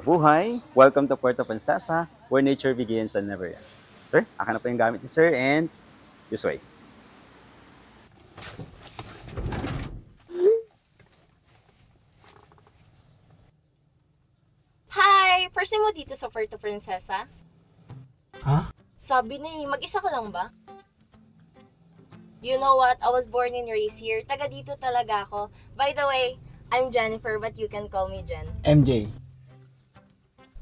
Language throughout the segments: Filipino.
Mabuhay! Welcome to Puerto Princesa, where nature begins and never ends. Sir, akin na po yung gamit ni Sir and this way. Hi! First time mo dito sa Puerto Princesa? Ha? Sabi na mag-isa ka lang ba? You know what? I was born and raised here. Taga dito talaga ako. By the way, I'm Jennifer but you can call me Jen. MJ.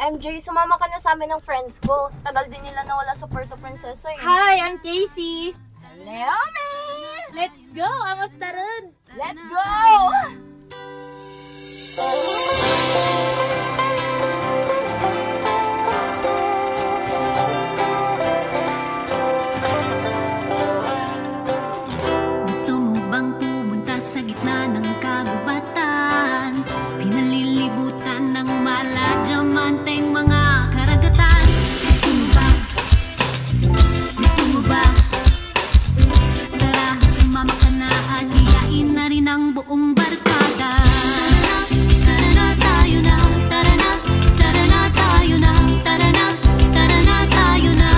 MJ, sumama ka na sa amin ng friends ko. Tagal din nila nawala sa Puerto Princesa eh. Hi, I'm Casey. Naomi! Let's go! Amos na rin! Let's go! Gusto mo bang pumunta sa gitna ng kagubatan? Pinalilibutan ng maladyamanteng mga karagatan. Gusto mo ba? Gusto mo ba? Tara, sumama ka na at iyain na rin ang buong barkada. Tara na, tayo na. Tara na, tara na, tayo na. Tara na, tara na, tayo na.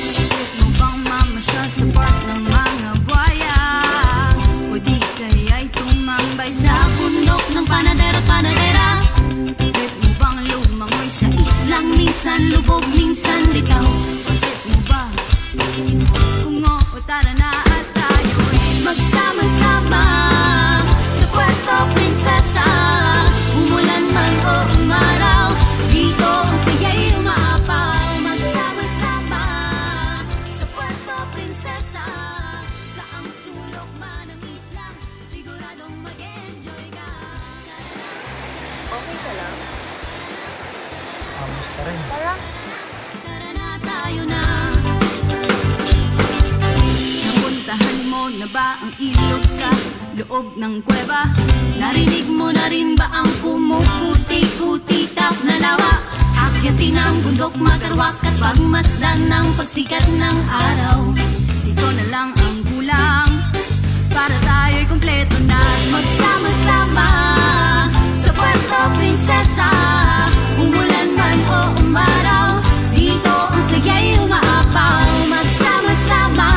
Gusto mo bang mamasyal sa park ng mga buhaya? O di kaya'y tumambay sa bundok ng panadero at panadera? Trip mo bang lumangoy sa islang minsan lubog, minsan litaw? O trip mo ba? Kung oo, tara na at tayo'y magsama-sama sa Puerto Princesa. Umulan man o umaraw, dito ang saya'y umaapaw. Magsama-sama sa Puerto Princesa. Sa ang sulok man ng isla, siguradong mag-enjoy ka. Okay ka lang? Amos pa rin. Tara. Tara na, tayo na. Napuntahan mo na ba ang ilog sa loob ng kuweba? Narinig mo na rin ba ang kumukuti-kutitap na lawa? Akyatin ang bundok, makarwak at pagmasdan ng pagsikat ng araw. Ito na lang ang kulang para tayo'y kumpleto na magsama-sama sa Puerto Princesa. Umulan man o umaraw, dito ang saya'y umaapaw. Magsama-sama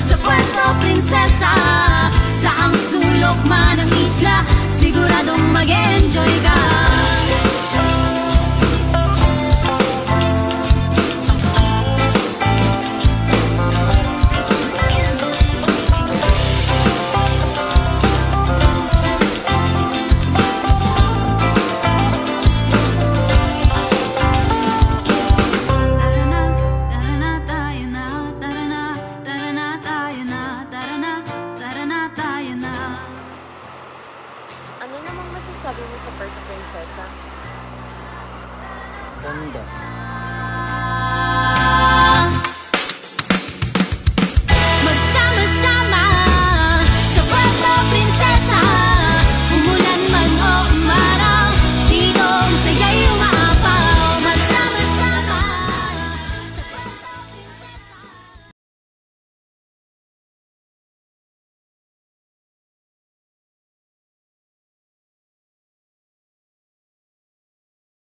sa Puerto Princesa. Sa ang sulok man ng isla, siguradong mag-enjoy ka. Tara na, tara na, tayo na. Tara na, tara na, tayo na. Tara na, tara na, tayo na. Ano namang masasabi mo sa Puerto Princesa? Ganda.